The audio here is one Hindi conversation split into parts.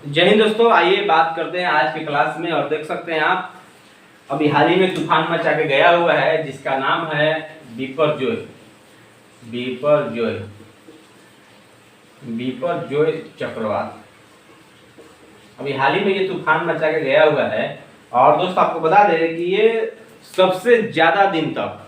जय हिंद दोस्तों, आइए बात करते हैं आज की क्लास में। और देख सकते हैं आप, अभी हाल ही में तूफान मचा के गया हुआ है जिसका नाम है बिपरजॉय। बिपरजॉय बिपरजॉय चक्रवात। अभी हाल ही में ये तूफान मचा के गया हुआ है। और दोस्त आपको बता दें कि ये सबसे ज्यादा दिन तक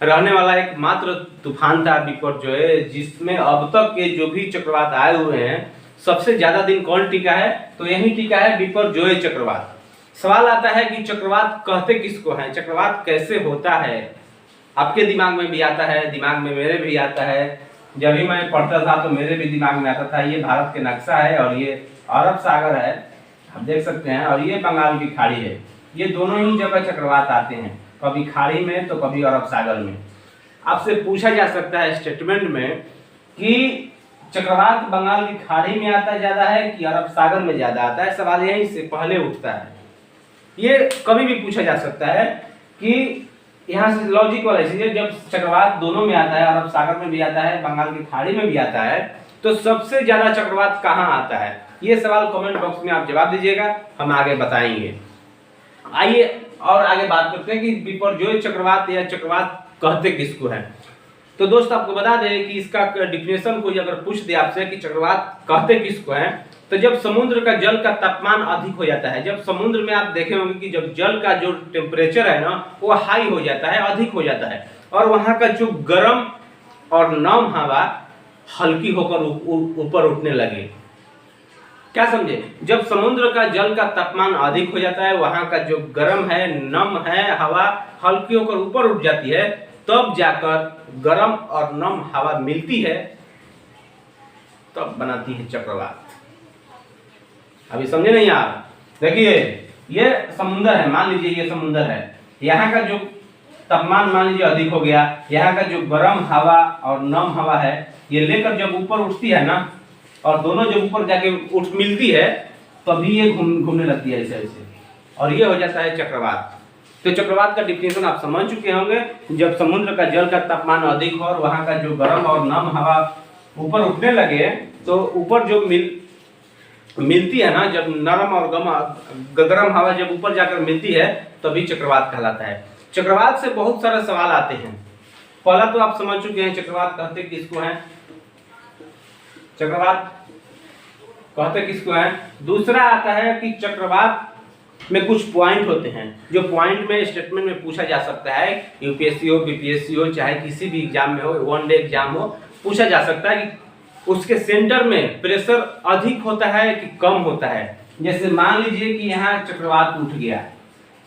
रहने वाला एकमात्र तूफान था बिपरजॉय, जिसमें अब तक के जो भी चक्रवात आए हुए हैं सबसे ज्यादा दिन कौन टिका है, तो यही टिका है बिपरजॉय चक्रवात। सवाल आता है कि चक्रवात कहते किसको हैं, चक्रवात कैसे होता है। आपके दिमाग में भी आता है, दिमाग में मेरे भी आता है। जब भी मैं पढ़ता था तो मेरे भी दिमाग में आता था। ये भारत के नक्शा है और ये अरब सागर है, आप देख सकते हैं, और ये बंगाल की खाड़ी है। ये दोनों ही जगह चक्रवात आते हैं, कभी खाड़ी में तो कभी अरब सागर में। आपसे पूछा जा सकता है स्टेटमेंट में कि चक्रवात बंगाल की खाड़ी में आता ज्यादा है कि अरब सागर में ज्यादा आता है। सवाल यहीं से पहले उठता है। ये कभी भी पूछा जा सकता है कि यहाँ से लॉजिक वाला चीज है, जब चक्रवात दोनों में आता है, अरब सागर में भी आता है, बंगाल की खाड़ी में भी आता है, तो सबसे ज्यादा चक्रवात कहाँ आता है। ये सवाल कमेंट बॉक्स में आप जवाब दीजिएगा, हम आगे बताएंगे। आइए और आगे बात करते हैं कि बिपरजॉय चक्रवात या चक्रवात कहते किसको है। तो दोस्त आपको बता दें कि इसका डिफिनेशन कोई अगर पूछ दे आपसे कि चक्रवात कहते किसको है, तो जब समुद्र का जल का तापमान अधिक हो जाता है, जब समुद्र में आप देखे होंगे कि जब जल का जो टेम्परेचर है ना वो हाई हो जाता है, अधिक हो जाता है, और वहां का जो गर्म और नम हवा हल्की होकर ऊपर उठने लगे। क्या समझे, जब समुद्र का जल का तापमान अधिक हो जाता है, वहां का जो गर्म है, नम है, हवा हल्की होकर ऊपर उठ जाती है, तब जाकर गर्म और नम हवा मिलती है, तब बनाती है चक्रवात। अभी समझे नहीं आप। देखिए ये समुद्र है, मान लीजिए ये समुद्र है, यहाँ का जो तापमान मान लीजिए अधिक हो गया, यहाँ का जो गर्म हवा और नम हवा है ये लेकर जब ऊपर उठती है ना, और दोनों जब ऊपर जाके उठ मिलती है, तभी ये घूमने लगती है ऐसे ऐसे, और ये हो जाता है चक्रवात। तो चक्रवात का डिफिनेशन आप समझ चुके होंगे। जब समुद्र का जल का तापमान अधिक हो और वहां का जो गर्म और नम हवा ऊपर उठने लगे, तो ऊपर जो मिलती है ना, जब नरम और गर्म हवा जब ऊपर जाकर मिलती है, तभी चक्रवात कहलाता है। चक्रवात से बहुत सारे सवाल आते हैं। पहला तो आप समझ चुके हैं चक्रवात कहते किसको है, चक्रवात कहते किसको है। दूसरा आता है कि चक्रवात में कुछ पॉइंट होते हैं, जो पॉइंट में स्टेटमेंट में पूछा जा सकता है। यूपीएससी हो, बीपीएससी हो, चाहे किसी भी एग्जाम में हो, वन डे एग्जाम हो, पूछा जा सकता है कि उसके सेंटर में प्रेशर अधिक होता है कि कम होता है। जैसे मान लीजिए कि यहाँ चक्रवात उठ गया,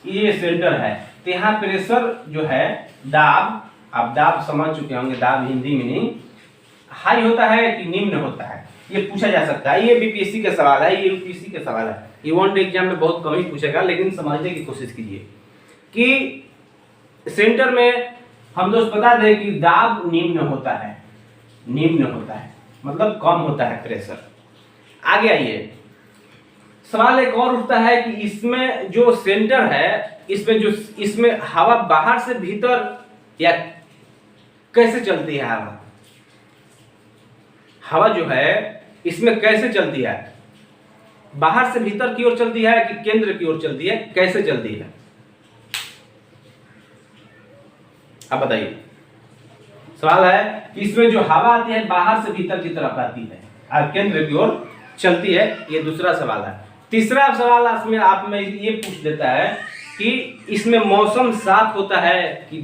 ये सेंटर है, तो यहाँ प्रेशर जो है, दाब, आप दाब समझ चुके होंगे, दाब हिंदी में नहीं, हाई होता है कि निम्न होता है, ये पूछा जा सकता है। ये बीपीएससी का सवाल है, ये यूपीएससी का सवाल है, ये वन डे एग्जाम में बहुत कम ही पूछेगा, लेकिन समझने की कोशिश कीजिए कि सेंटर में हम दोस्त बता दें कि दाब निम्न होता है, निम्न होता है मतलब कम होता है प्रेशर। आगे आइए, सवाल एक और उठता है कि इसमें जो सेंटर है, इसमें हवा बाहर से भीतर या कैसे चलती है, हवा जो है इसमें कैसे चलती है, बाहर से भीतर की ओर चलती है कि केंद्र की ओर चलती है, कैसे चलती है, आप बताइए। सवाल है कि इसमें जो हवा आती है बाहर से भीतर की तरफ आती है और केंद्र की ओर चलती है, ये दूसरा सवाल है। तीसरा सवाल इसमें आप में ये पूछ देता है कि इसमें मौसम साफ होता है कि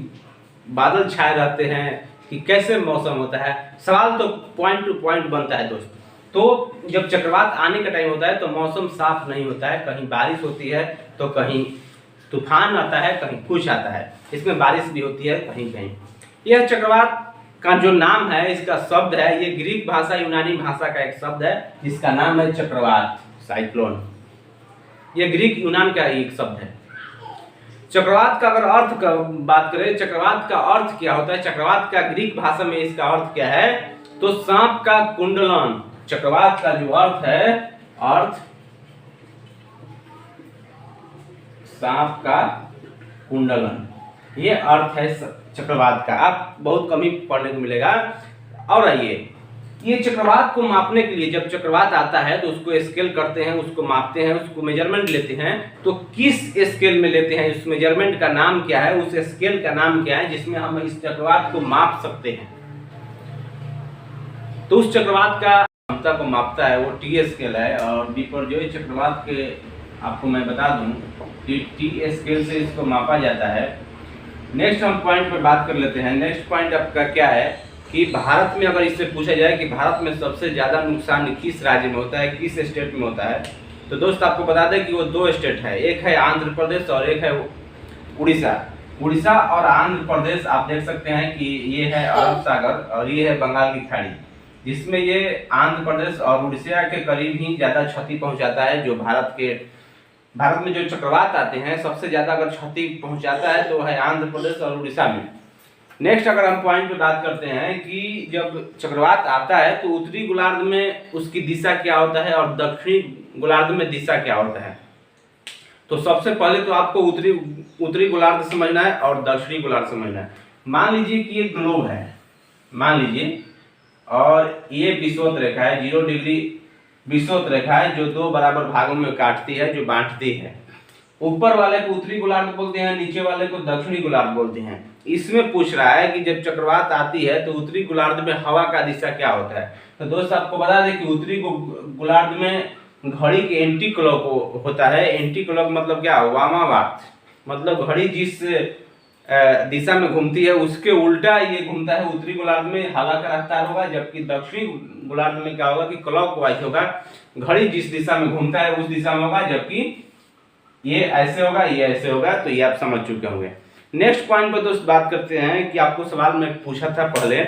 बादल छाए रहते हैं, कि कैसे मौसम होता है। सवाल तो पॉइंट टू पॉइंट बनता है दोस्त। तो जब चक्रवात आने का टाइम होता है तो मौसम साफ नहीं होता है, कहीं बारिश होती है तो कहीं तूफान आता है, कहीं कुछ आता है, इसमें बारिश भी होती है कहीं कहीं। यह चक्रवात का जो नाम है, इसका शब्द है, ये ग्रीक भाषा यूनानी भाषा का एक शब्द है जिसका नाम है चक्रवात, साइक्लोन। ये ग्रीक यूनान का एक शब्द है। चक्रवात का अगर अर्थ का बात करें, चक्रवात का अर्थ क्या होता है, चक्रवात का ग्रीक भाषा में इसका अर्थ क्या है, तो सांप का कुंडलन। चक्रवात का जो अर्थ है, अर्थ सांप का कुंडलन, ये अर्थ है चक्रवात का। आप बहुत कम ही पढ़ने को मिलेगा। और आइए ये चक्रवात को मापने के लिए, जब चक्रवात आता है तो उसको स्केल करते हैं, उसको मापते हैं, उसको मेजरमेंट लेते हैं। तो किस स्केल में लेते हैं, उस मेजरमेंट का नाम क्या है, उस स्केल का नाम क्या है जिसमें हम इस चक्रवात को माप सकते हैं। तो उस चक्रवात का क्षमता को मापता है वो टी स्केल है। और बिपरजॉय चक्रवात के आपको मैं बता दूं कि टी स्केल से इसको मापा जाता है। नेक्स्ट हम पॉइंट पर बात कर लेते हैं। नेक्स्ट पॉइंट आपका क्या है कि भारत में अगर इससे पूछा जाए कि भारत में सबसे ज़्यादा नुकसान किस राज्य में होता है, किस स्टेट में होता है, तो दोस्त आपको बता दें कि वो 2 स्टेट है, एक है आंध्र प्रदेश और एक है उड़ीसा। उड़ीसा और आंध्र प्रदेश आप देख सकते हैं कि ये है अरब सागर और ये है बंगाल की खाड़ी, जिसमें ये आंध्र प्रदेश और उड़ीसा के करीब ही ज़्यादा क्षति पहुंचाता है। जो भारत में जो चक्रवात आते हैं सबसे ज़्यादा अगर क्षति पहुंचाता है तो है आंध्र प्रदेश और उड़ीसा में। नेक्स्ट अगर हम पॉइंट पे बात करते हैं कि जब चक्रवात आता है तो उत्तरी गोलार्ध में उसकी दिशा क्या होता है और दक्षिणी गोलार्ध में दिशा क्या होता है। तो सबसे पहले तो आपको उत्तरी गोलार्ध समझना है और दक्षिणी गोलार्ध समझना है। मान लीजिए कि ये ग्लोब है, मान लीजिए, और ये विषुवत रेखा है, 0 डिग्री विषुवत रेखा है जो 2 बराबर भागों में काटती है, जो बांटती है। ऊपर वाले को उत्तरी गोलार्ध बोलते हैं, नीचे वाले को दक्षिणी गोलार्ध बोलते हैं। इसमें पूछ रहा है कि जब चक्रवात आती है तो उत्तरी गोलार्ध में हवा का दिशा क्या होता है। तो दोस्त आपको बता दें कि उत्तरी गोलार्ध में घड़ी के एंटी क्लॉक होता है। एंटी क्लॉक मतलब क्या, वामावर्त, मतलब घड़ी जिस दिशा में घूमती है उसके उल्टा ये घूमता है। उत्तरी गोलार्ध में हवा का रफ्तार होगा, जबकि दक्षिणी गोलार्ध में क्या होगा कि क्लॉक वाइज होगा, घड़ी जिस दिशा में घूमता है उस दिशा में होगा, जबकि ये ऐसे होगा, ये ऐसे होगा। तो ये आप समझ चुके होंगे। नेक्स्ट पॉइंट पर दोस्त बात करते हैं कि आपको सवाल में पूछा था पहले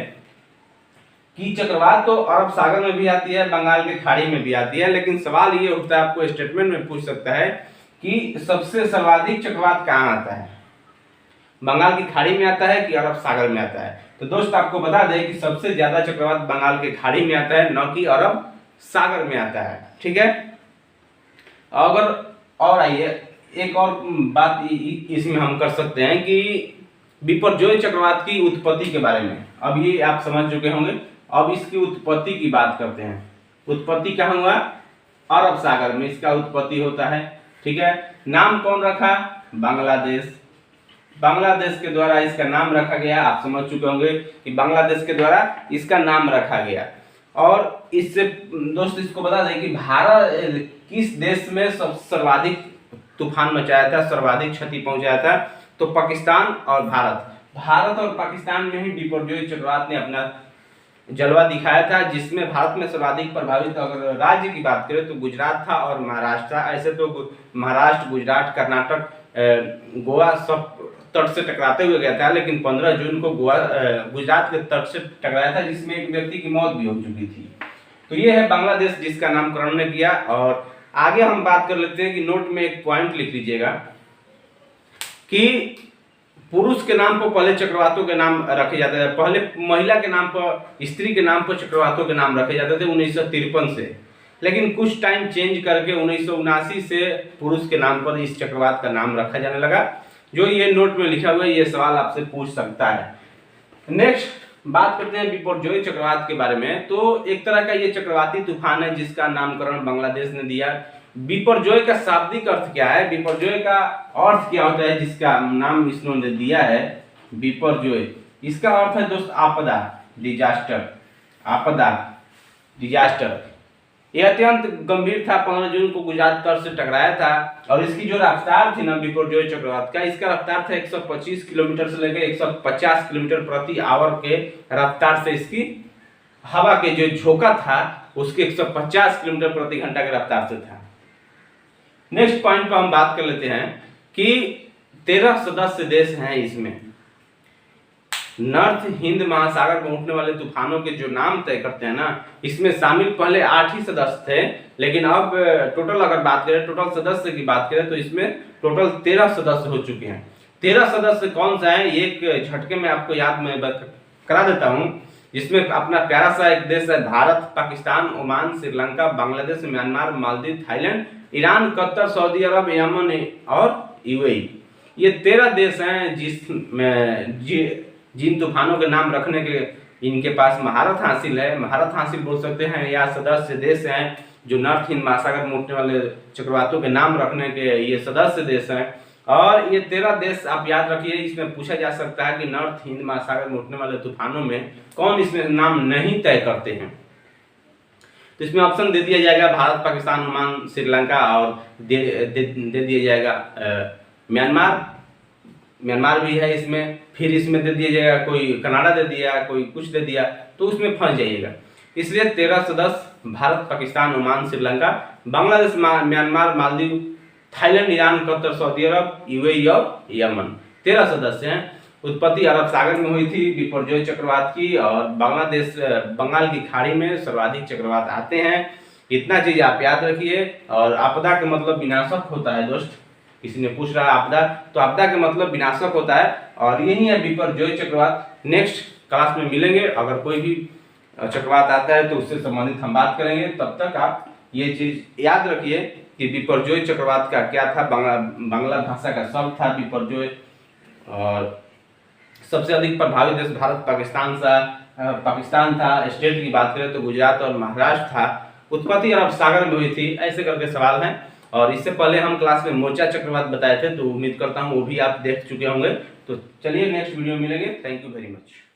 कि चक्रवात तो अरब सागर में भी आती है, बंगाल की खाड़ी में भी आती है, लेकिन सवाल ये होता है, आपको स्टेटमेंट में पूछ सकता है कि सबसे सर्वाधिक चक्रवात कहाँ आता है, बंगाल की खाड़ी में आता है कि अरब सागर में आता है। तो दोस्त आपको बता दें कि सबसे ज्यादा चक्रवात बंगाल की खाड़ी में आता है, न कि अरब सागर में आता है। ठीक है। अगर और आइए एक और बात इसमें हम कर सकते हैं कि बिपरजॉय चक्रवात की उत्पत्ति के बारे में। अब ये आप समझ चुके होंगे। अब इसकी उत्पत्ति की बात करते हैं। उत्पत्ति कहाँ हुआ, अरब सागर में इसका उत्पत्ति होता है। ठीक है। नाम कौन रखा, बांग्लादेश। बांग्लादेश के द्वारा इसका नाम रखा गया। आप समझ चुके होंगे कि बांग्लादेश के द्वारा इसका नाम रखा गया। और इससे दोस्त इसको बता दें कि भारत किस देश में सर्वाधिक तूफान मचाया था, सर्वाधिक क्षति पहुंचाया था, तो पाकिस्तान और भारत और पाकिस्तान में ही बिपरजॉय चक्रवात ने अपना जलवा दिखाया था, जिसमें भारत में सर्वाधिक प्रभावित अगर राज्य की बात करें तो गुजरात था और महाराष्ट्र था। ऐसे तो महाराष्ट्र, गुजरात, कर्नाटक, गोवा सब तट से टकराते हुए गया था, लेकिन 15 जून को गुजरात के तट से टकराया था, जिसमें एक व्यक्ति की मौत भी हो चुकी थी। तो ये है बांग्लादेश जिसका नामकरण ने किया। और आगे हम बात कर लेते हैं कि नोट में एक पॉइंट लिख लीजिएगा कि पुरुष के नाम पर पहले चक्रवातों के नाम रखे जाते थे। पहले महिला के नाम पर, स्त्री के नाम पर चक्रवातों के नाम रखे जाते थे 1953 से, लेकिन कुछ टाइम चेंज करके 1979 से पुरुष के नाम पर इस चक्रवात का नाम रखा जाने लगा। जो ये नोट में लिखा हुआ है, ये सवाल आपसे पूछ सकता है। नेक्स्ट बात करते हैं बिपरजॉय चक्रवात के बारे में। तो एक तरह का ये चक्रवाती तूफान है जिसका नामकरण बांग्लादेश ने दिया। बिपरजॉय का शाब्दिक अर्थ क्या है, बिपरजॉय का अर्थ क्या होता है जिसका नाम इसने दिया है बिपरजॉय, इसका अर्थ है दोस्त आपदा, डिजास्टर, आपदा, डिजास्टर। यह अत्यंत गंभीर था। 15 जून को गुजरात तट से टकराया था और इसकी जो रफ्तार थी ना बिपरजॉय चक्रवात का, इसका रफ्तार था 125 किलोमीटर से लेकर 150 किलोमीटर प्रति आवर के रफ्तार से, इसकी हवा के जो झोंका था उसके 150 किलोमीटर प्रति घंटा के रफ्तार से था। नेक्स्ट पॉइंट पर हम बात कर लेते हैं कि 13 सदस्य देश हैं इसमें। नॉर्थ हिंद महासागर में उठने वाले तूफानों के जो नाम तय करते हैं ना, इसमें शामिल पहले 8 ही सदस्य थे, लेकिन अब टोटल अगर बात करें, टोटल सदस्य की बात करें तो इसमें टोटल 13 सदस्य हो चुके हैं। 13 सदस्य कौन सा है, एक झटके में आपको याद में करा देता हूं, जिसमें अपना प्यारा सा एक देश है Bharat, Pakistan, Oman, Sri Lanka, Bangladesh, Myanmar, Maldives, Thailand, Iran, Qatar, Saudi Arabia, Yemen और यूएई। ये 13 देश हैं जिन तूफानों के नाम रखने के इनके पास महारत हासिल है, महारत हासिल बोल सकते हैं, या सदस्य देश हैं जो नॉर्थ हिंद महासागर में उठने वाले चक्रवातों के नाम रखने के ये सदस्य देश हैं। और ये 13 देश आप याद रखिए, इसमें पूछा जा सकता है कि नॉर्थ हिंद महासागर में उठने वाले तूफानों में कौन इसमें नाम नहीं तय करते हैं। तो इसमें ऑप्शन दे दिया जाएगा भारत, पाकिस्तान, ओमान, श्रीलंका, और दे दिया जाएगा म्यांमार भी है इसमें। फिर इसमें दे दिया जाएगा कोई कनाडा दे दिया, कोई कुछ दे दिया, तो उसमें फंस जाइएगा। इसलिए 13 सदस्य Bharat, Pakistan, Oman, Sri Lanka, Bangladesh, Myanmar, Maldives, Thailand, Iran, Qatar, Saudi Arabia, UAE और यमन 13 सदस्य हैं। उत्पत्ति अरब सागर में हुई थी बिपरजॉय चक्रवात की, और बंगाल की खाड़ी में सर्वाधिक चक्रवात आते हैं। इतना चीज आप याद रखिए। और आपदा का मतलब विनाशक होता है दोस्त, किसी ने पूछ रहा है आपदा, तो आपदा का मतलब विनाशक होता है, और यही है बिपरजॉय चक्रवात। नेक्स्ट क्लास में मिलेंगे, अगर कोई भी चक्रवात आता है तो उससे संबंधित हम बात करेंगे। तब तक आप ये चीज याद रखिए कि बिपरजॉय चक्रवात का क्या था। बांग्ला भाषा का शब्द था बिपरजॉय, और सबसे अधिक प्रभावित देश भारत, पाकिस्तान था। स्टेट की बात करें तो गुजरात और महाराष्ट्र था। उत्पत्ति अरब सागर में हुई थी। ऐसे करके सवाल हैं। और इससे पहले हम क्लास में मोर्चा चक्रवात बताए थे, तो उम्मीद करता हूँ वो भी आप देख चुके होंगे। तो चलिए नेक्स्ट वीडियो में मिलेंगे। Thank you very much.